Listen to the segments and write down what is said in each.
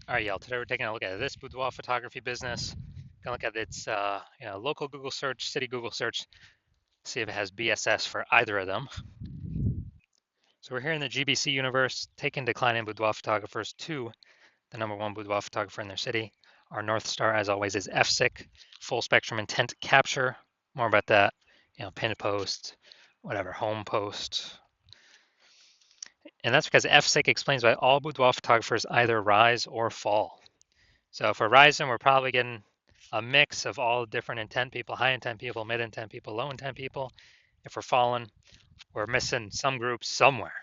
All right, y'all. Today we're taking a look at this boudoir photography business. Gonna look at its local Google search, city Google search, see if it has BSS for either of them. So we're here in the GBC universe, taking declining boudoir photographers to the number one boudoir photographer in their city. Our North Star, as always, is FSIC, full spectrum intent capture. More about that, pinned post, whatever, home post. And that's because FSIC explains why all boudoir photographers either rise or fall. So if we're rising, we're probably getting a mix of all different intent people, high intent people, mid intent people, low intent people. If we're falling, we're missing some groups somewhere.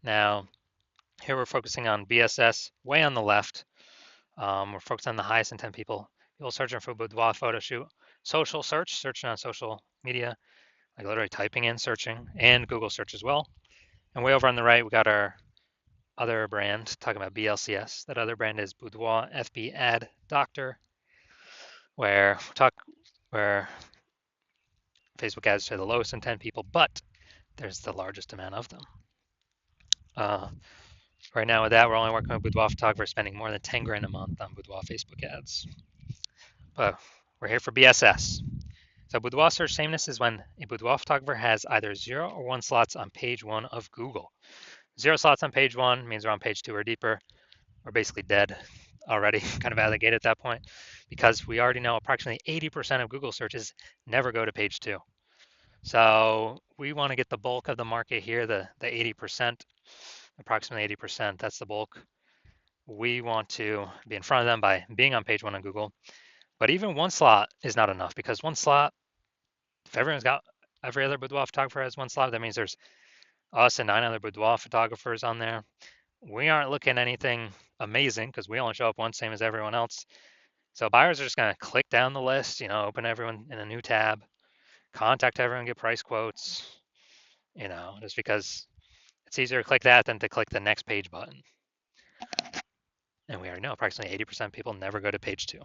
Now, here we're focusing on BSS way on the left. We're focused on the highest intent people. People searching for boudoir photo shoot. Social search, searching on social media, like literally typing in, searching, and Google search as well. And way over on the right, we got our other brand talking about BLCS. That other brand is Boudoir FB Ad Doctor, where we talk where Facebook ads to the lowest intent people, but there's the largest amount of them. Uh, right now with that, we're only working with boudoir photographers spending more than 10 grand a month on boudoir Facebook ads. But we're here for BSS. So boudoir search sameness is when a boudoir photographer has either 0 or 1 slots on page 1 of Google. 0 slots on page 1 means we're on page 2 or deeper. We're basically dead already, kind of out of the gate at that point, because we already know approximately 80% of Google searches never go to page 2. So we want to get the bulk of the market here, the 80%, approximately 80%. That's the bulk. We want to be in front of them by being on page 1 on Google. But even 1 slot is not enough, because 1 slot, if every other boudoir photographer has 1 slot, that means there's us and 9 other boudoir photographers on there. We aren't looking anything amazing because we only show up once, same as everyone else. So buyers are just going to click down the list, open everyone in a new tab, contact everyone, get price quotes, just because it's easier to click that than to click the next page button. And we already know approximately 80% of people never go to page 2.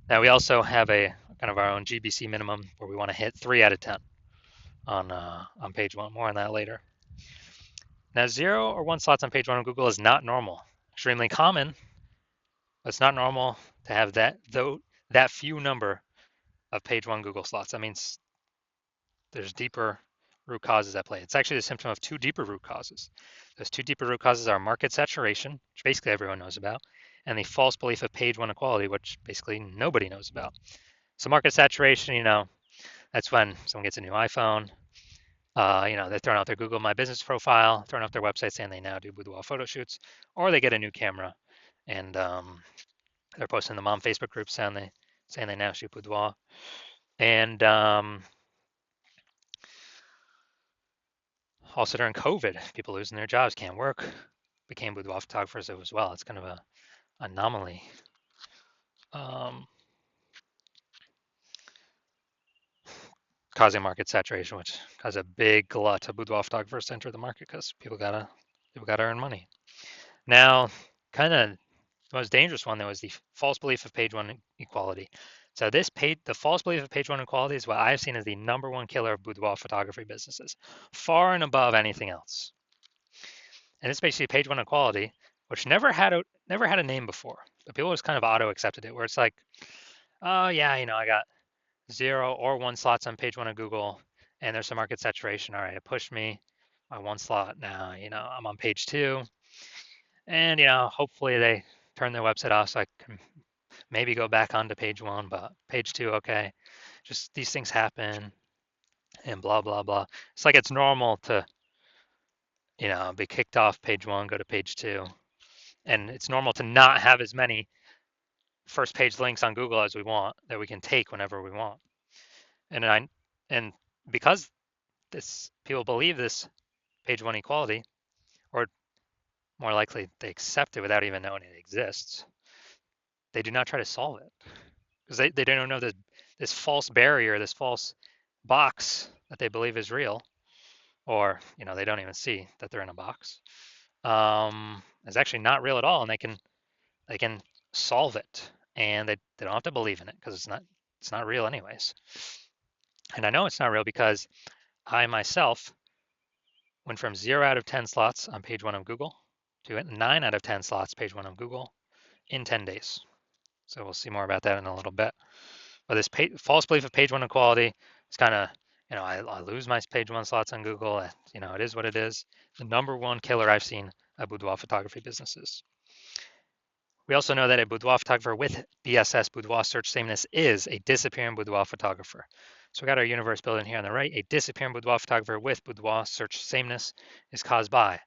Now we also have a kind of our own GBC minimum where we want to hit 3 out of 10 on page 1. More on that later. Now 0 or 1 slots on page 1 on Google is not normal. Extremely common, but it's not normal to have that few number of page 1 Google slots. That means there's deeper root causes at play. It's actually the symptom of 2 deeper root causes. Those 2 deeper root causes are market saturation, which basically everyone knows about, and the false belief of page 1 equality, which basically nobody knows about. So market saturation, that's when someone gets a new iPhone, they're throwing out their Google My Business profile, throwing out their website saying they now do boudoir photo shoots, or they get a new camera and they're posting them on Facebook groups saying they now shoot boudoir. And also during COVID, people losing their jobs, can't work, became boudoir photographers as well. It's kind of a anomaly. Causing market saturation, which caused a big glut of boudoir photographers to enter the market because people gotta earn money. Now, kind of the most dangerous one though is the false belief of page 1 equality. So the false belief of page 1 equality is what I've seen as the number 1 killer of boudoir photography businesses, far and above anything else. And it's basically page 1 equality, which never had a name before, but people just kind of auto accepted it, where it's like, oh yeah, I got 0 or 1 slots on page 1 of Google, and there's some market saturation. All right, it pushed me my 1 slot. Now, I'm on page 2, and hopefully they turn their website off so I can maybe go back onto page 1, but page 2, okay. Just these things happen, and blah blah blah. It's like it's normal to be kicked off page 1, go to page 2, and it's normal to not have as many first page links on Google as we want that we can take whenever we want. And because people believe this page 1 equality, or more likely they accept it without even knowing it exists, they do not try to solve it because they don't know that this false barrier, this false box that they believe is real, or they don't even see that they're in a box, is actually not real at all, and they can solve it, and they don't have to believe in it because it's not real anyways. And I know it's not real because I myself went from 0 out of 10 slots on page 1 of Google to 9 out of 10 slots page one on Google in 10 days. So we'll see more about that in a little bit. But this false belief of page one equality is kind of, I lose my page one slots on Google. It is what it is. The number one killer I've seen of boudoir photography businesses. We also know that a boudoir photographer with BSS, boudoir search sameness, is a disappearing boudoir photographer. So we got our universe building here on the right. A disappearing boudoir photographer with boudoir search sameness is caused by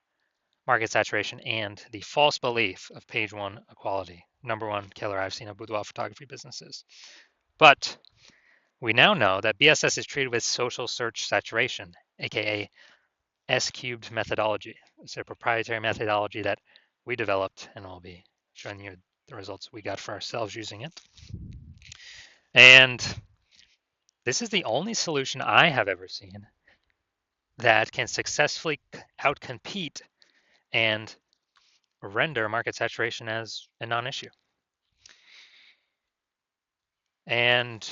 market saturation and the false belief of page one equality. Number one killer I've seen of boudoir photography businesses. But we now know that BSS is treated with social search saturation, aka S-cubed methodology. It's a proprietary methodology that we developed, and I'll be showing you the results we got for ourselves using it. And this is the only solution I have ever seen that can successfully outcompete and render market saturation as a non-issue. And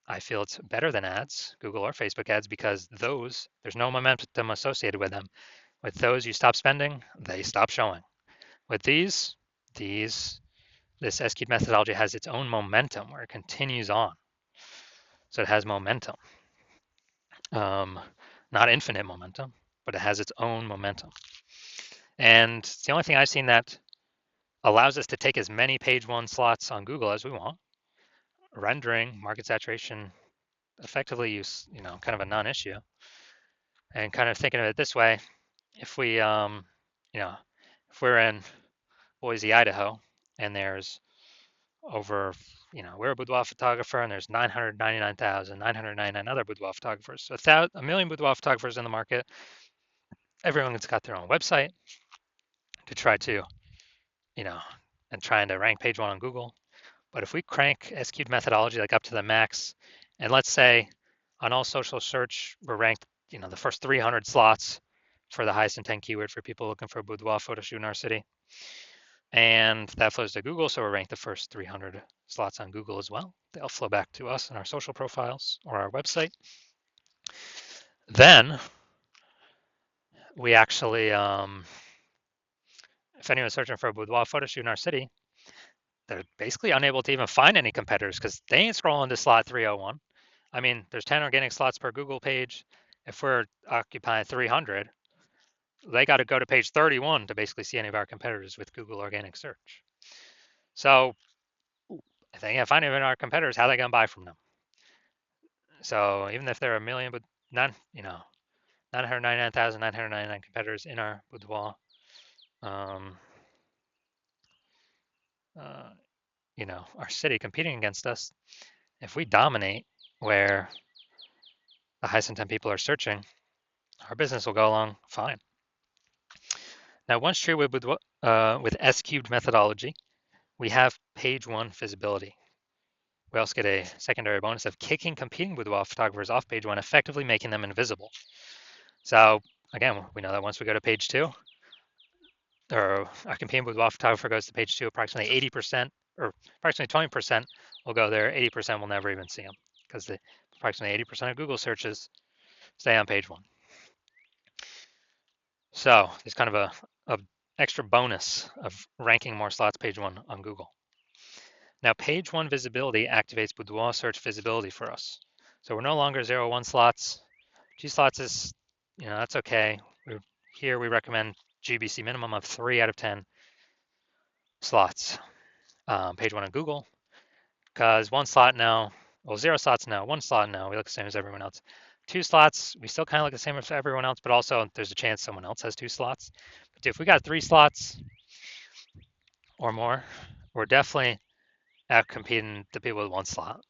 I feel it's better than ads, Google or Facebook ads, because there's no momentum associated with them. With those, you stop spending, they stop showing. With this S-cubed methodology has its own momentum where it continues on. So it has momentum. Not infinite momentum, but it has its own momentum. And it's the only thing I've seen that allows us to take as many page one slots on Google as we want, rendering market saturation effectively kind of a non-issue. And kind of thinking of it this way, if we're in Boise, Idaho, and there's we're a boudoir photographer, and there's 999,999 other boudoir photographers. So a million boudoir photographers in the market. Everyone's got their own website to try to, and trying to rank page one on Google. But if we crank S-cubed methodology like up to the max, and let's say on all social search, we're ranked, the first 300 slots for the highest intent keyword for people looking for a boudoir photo shoot in our city. And that flows to Google, so we're ranked the first 300 slots on Google as well. They'll flow back to us in our social profiles or our website. Then we actually, if anyone's searching for a boudoir photo shoot in our city, they're basically unable to even find any competitors because they ain't scrolling to slot 301. I mean, there's 10 organic slots per Google page. If we're occupying 300, they got to go to page 31 to basically see any of our competitors with Google organic search. So if they can't find any of our competitors, how are they going to buy from them? So even if there are a million, but 999,999 competitors in our boudoir, our city competing against us, if we dominate where the highest intent people are searching, our business will go along fine. Now, once true with S-cubed methodology, we have page one visibility. We also get a secondary bonus of kicking competing boudoir photographers off page one, effectively making them invisible. So again, we know that once we go to page two, or our competing boudoir photographer goes to page two, approximately 80% or approximately 20% will go there. 80% will never even see them because approximately 80% of Google searches stay on page one. So it's kind of a extra bonus of ranking more slots page one on Google. Now, page one visibility activates boudoir search visibility for us. So we're no longer 0-1 slots. G slots is, that's okay. Here we recommend GBC minimum of 3 out of 10 slots. Page one on Google, because 1 slot now, well, 0 slots now, 1 slot now, we look the same as everyone else. 2 slots, we still kind of look the same as everyone else, but also there's a chance someone else has 2 slots. But if we got 3 slots or more, we're definitely out competing the people with 1 slot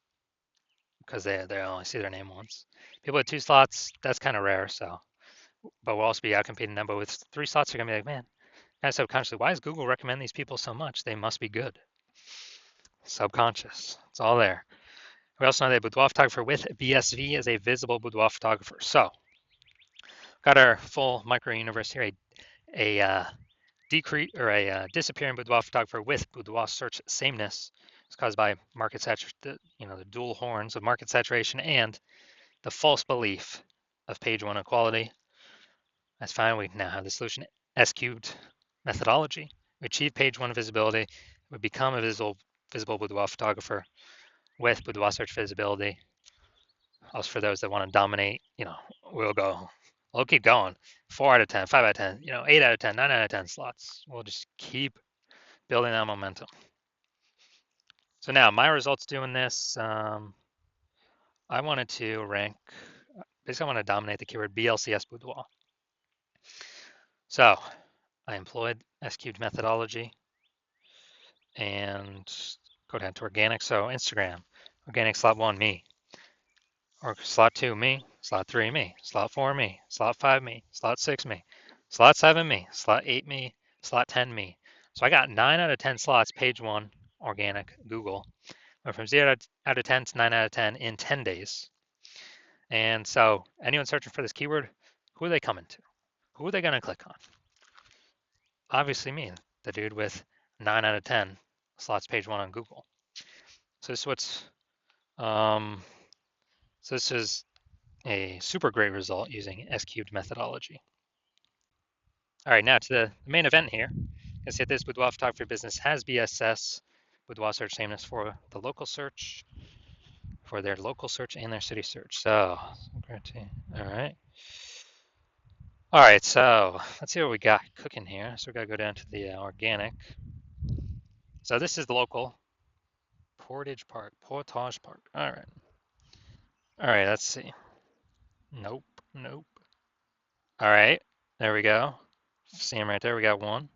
because they only see their name once. People with 2 slots, that's kind of rare. So, but we'll also be out competing them. But with 3 slots, you're gonna be like, man, kind of subconsciously, why does Google recommend these people so much? They must be good. Subconscious, it's all there. We also know that boudoir photographer with BSV is a visible boudoir photographer. So, got our full micro universe here. A disappearing boudoir photographer with boudoir search sameness is caused by market saturation, the dual horns of market saturation and the false belief of page one equality. That's fine. We now have the solution S-cubed methodology. We achieve page one visibility. We become a visible boudoir photographer with boudoir search visibility. Also, for those that want to dominate, we'll keep going. 4 out of 10, 5 out of 10, 8 out of 10, 9 out of 10 slots. We'll just keep building that momentum. So now my results doing this, I wanted to rank, basically I want to dominate the keyword BLCS boudoir. So I employed S-cubed methodology and go down to organic. So Instagram, organic slot 1, me. Or slot 2, me. Slot 3, me. Slot 4, me. Slot 5, me. Slot 6, me. Slot 7, me. Slot 8, me. Slot 10, me. So I got 9 out of 10 slots, page 1, organic, Google. Went from 0 out of 10 to 9 out of 10 in 10 days. And so anyone searching for this keyword, who are they coming to? Who are they going to click on? Obviously me, the dude with 9 out of 10 slots, page 1 on Google. So this is a super great result using S-cubed methodology. All right, now to the main event here. I say this boudoir photography business has BSS, boudoir search sameness for the local search, for their local search and their city search. So, all right. All right, so let's see what we got cooking here. So we gotta go down to the organic. So this is the local Portage Park. All right. All right, let's see. Nope. All right, there we go. See him right there. We got one.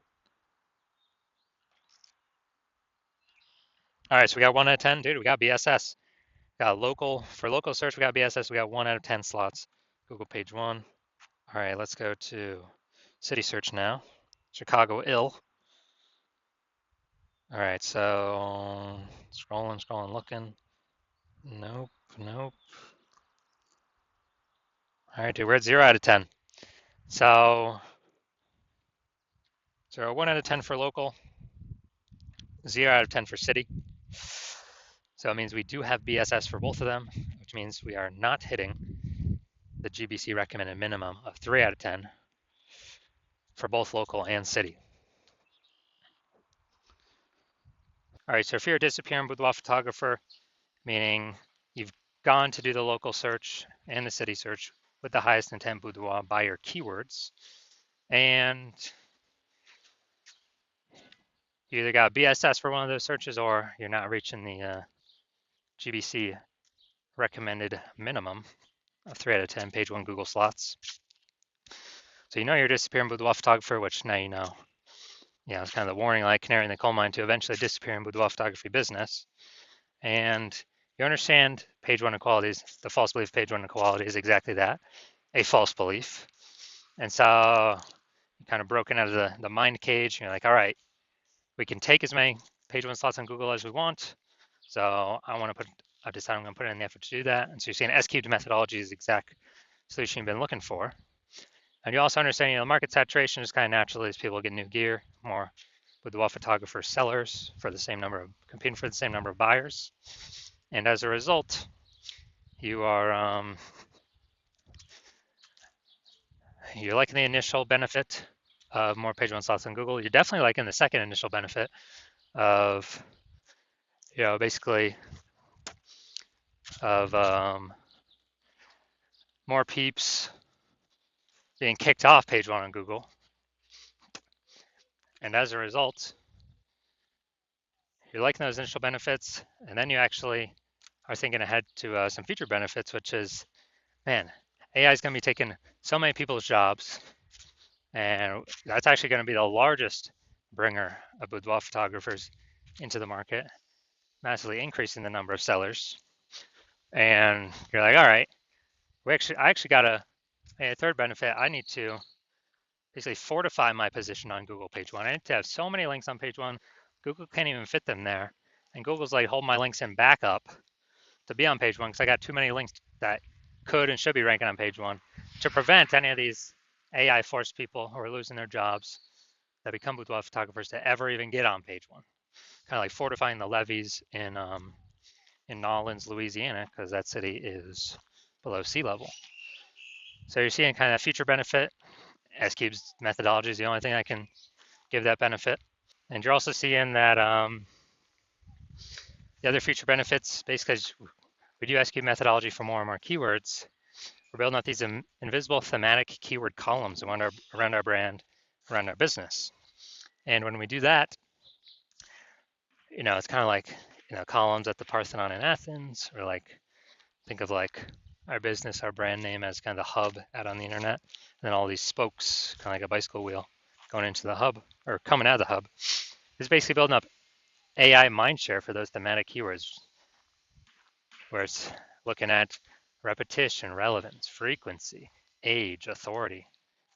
All right, so we got 1 out of 10. Dude, we got BSS. Got local, for local search, we got BSS. We got 1 out of 10 slots. Google page 1. All right, let's go to city search now. Chicago ill. All right, so scrolling, looking. Nope. All right, dude, we're at 0 out of 10. So 1 out of 10 for local, 0 out of 10 for city. So it means we do have BSS for both of them, which means we are not hitting the GBC recommended minimum of 3 out of 10 for both local and city. All right, so if you're a disappearing boudoir photographer, meaning you've gone to do the local search and the city search with the highest intent boudoir by your keywords, and you either got BSS for one of those searches or you're not reaching the GBC recommended minimum of 3 out of 10 page 1 Google slots. So you know you're a disappearing boudoir photographer, which now you know. Yeah, it's kind of the warning light, canary in the coal mine to eventually disappear in boudoir photography business. And you understand page 1 inequalities. The false belief page 1 inequality is exactly that, a false belief. And so you're kind of broken out of the mind cage. You're like, all right, we can take as many page 1 slots on Google as we want. So I've decided I'm going to put in the effort to do that. And so you're seeing S-cubed methodology is the exact solution you've been looking for. And you also understand, the market saturation is kind of natural as people get new gear, more boudoir photographer sellers for the same number of competing for the same number of buyers. And as a result, you are you're liking the initial benefit of more page 1 slots on Google. You're definitely liking the second initial benefit of basically of more peeps being kicked off page 1 on Google. And as a result, you're liking those initial benefits, and then you actually are thinking ahead to some future benefits, which is, man, AI is going to be taking so many people's jobs, and that's actually going to be the largest bringer of boudoir photographers into the market, massively increasing the number of sellers. And you're like, all right, I actually got a third benefit. I need to basically fortify my position on Google page 1. I need to have so many links on page 1, Google can't even fit them there. And Google's like, hold my links in backup to be on page 1 because I got too many links that could and should be ranking on page 1 to prevent any of these AI forced people who are losing their jobs that become boudoir photographers to ever even get on page 1. Kind of like fortifying the levees in Nolens, Louisiana, because that city is below sea level. So you're seeing kind of future benefit. S-Cube's methodology is the only thing I can give that benefit. And you're also seeing that the other future benefits, basically, because we do SQ methodology for more and more keywords, we're building out these invisible thematic keyword columns around our brand, around our business. And when we do that, it's kind of like, columns at the Parthenon in Athens, or like, think of like our business, our brand name as kind of the hub out on the internet, and then all these spokes, kind of like a bicycle wheel, going into the hub or coming out of the hub. It's basically building up AI mindshare for those thematic keywords, where it's looking at repetition, relevance, frequency, age, authority.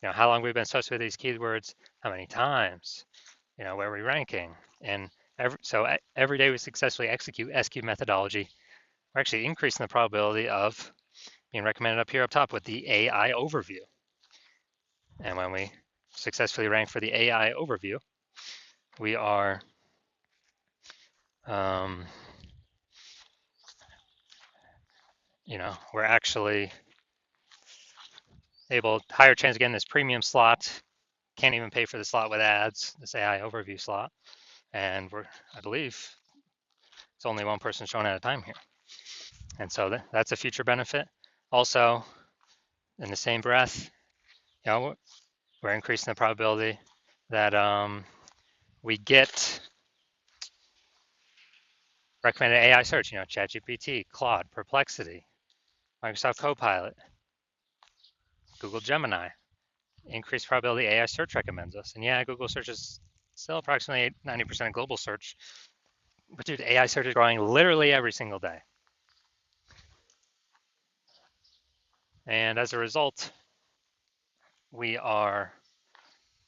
How long we've been associated with these keywords, how many times, where are we ranking, and every day we successfully execute SQ methodology, we're actually increasing the probability of being recommended up here up top with the AI overview. And when we successfully rank for the AI overview, we are we're actually able, higher chance of getting this premium slot, can't even pay for the slot with ads, this AI overview slot. And I believe it's only one person shown at a time here. And so that's a future benefit. Also, in the same breath, we're increasing the probability that we get recommended AI search, ChatGPT, Claude, Perplexity, Microsoft Copilot, Google Gemini. Increased probability AI search recommends us. And yeah, Google search is still approximately 90% of global search. But dude, AI search is growing literally every single day. And as a result, we are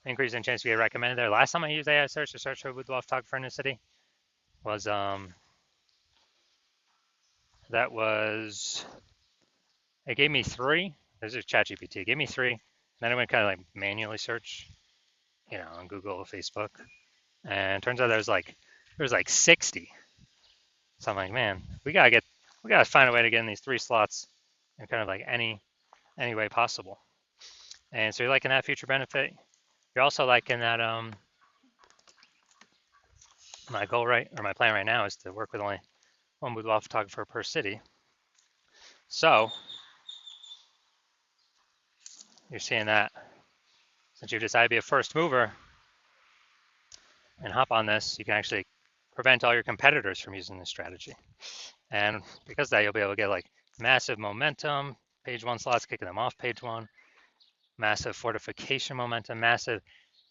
increasing chance we get recommended there. Last time I used AI search to search for a boudoir photographer in the city was it gave me 3. This is ChatGPT. It gave me 3. And then I went kind of like manually search, on Google or Facebook. And it turns out there's like 60. So I'm like, man, we gotta find a way to get in these 3 slots in kind of like any way possible. And so you're liking that future benefit. You're also liking that my plan right now is to work with only one boudoir photographer per city. So you're seeing that since you decided to be a first mover and hop on this, you can actually prevent all your competitors from using this strategy. And because of that, you'll be able to get like massive momentum, page 1 slots, kicking them off page 1, massive fortification momentum, massive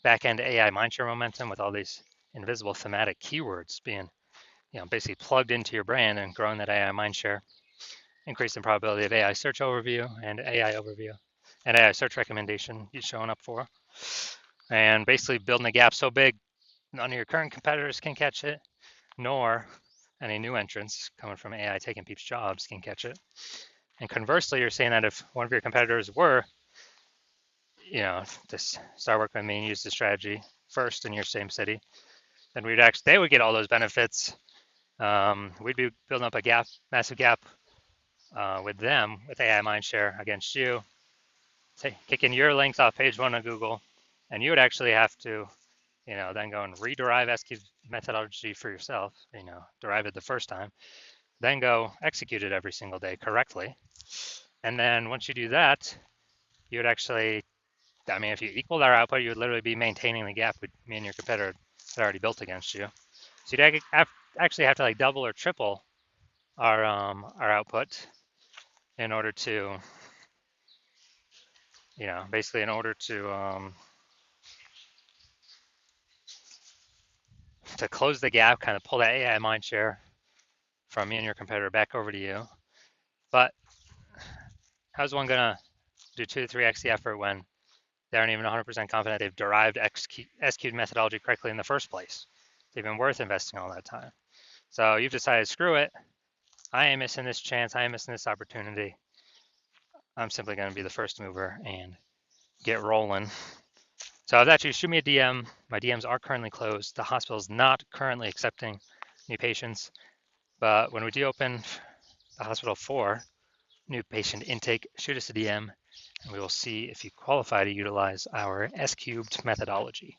back-end AI mindshare momentum with all these invisible thematic keywords being, basically plugged into your brand and growing that AI mindshare, increasing probability of AI search overview and AI search recommendation you're showing up for, and basically building a gap so big none of your current competitors can catch it, nor any new entrants coming from AI taking people's jobs can catch it. And conversely, you're saying that if one of your competitors were, to start working with me and use the strategy first in your same city, then they would get all those benefits. We'd be building up a massive gap with them with AI mindshare against you, kicking your links off page 1 of Google, and you would actually have to, then go and rederive SQ methodology for yourself, derive it the first time, then go execute it every single day correctly. And then once you do that, you would actually, if you equaled our output, you would literally be maintaining the gap with me and your competitor had already built against you. So you'd actually have to like double or triple our output in order to, basically in order to close the gap, kind of pull that AI mindshare from me and your competitor back over to you. But how's one gonna do 2 to 3x the effort when they aren't even 100% confident they've derived SQ methodology correctly in the first place? It's even worth investing all that time. So you've decided, screw it. I ain't missing this chance. I ain't missing this opportunity. I'm simply going to be the first mover and get rolling. So that's you. Shoot me a DM. My DMs are currently closed. The hospital is not currently accepting new patients. But when we do open the hospital for new patient intake, shoot us a DM, and we will see if you qualify to utilize our S-cubed methodology.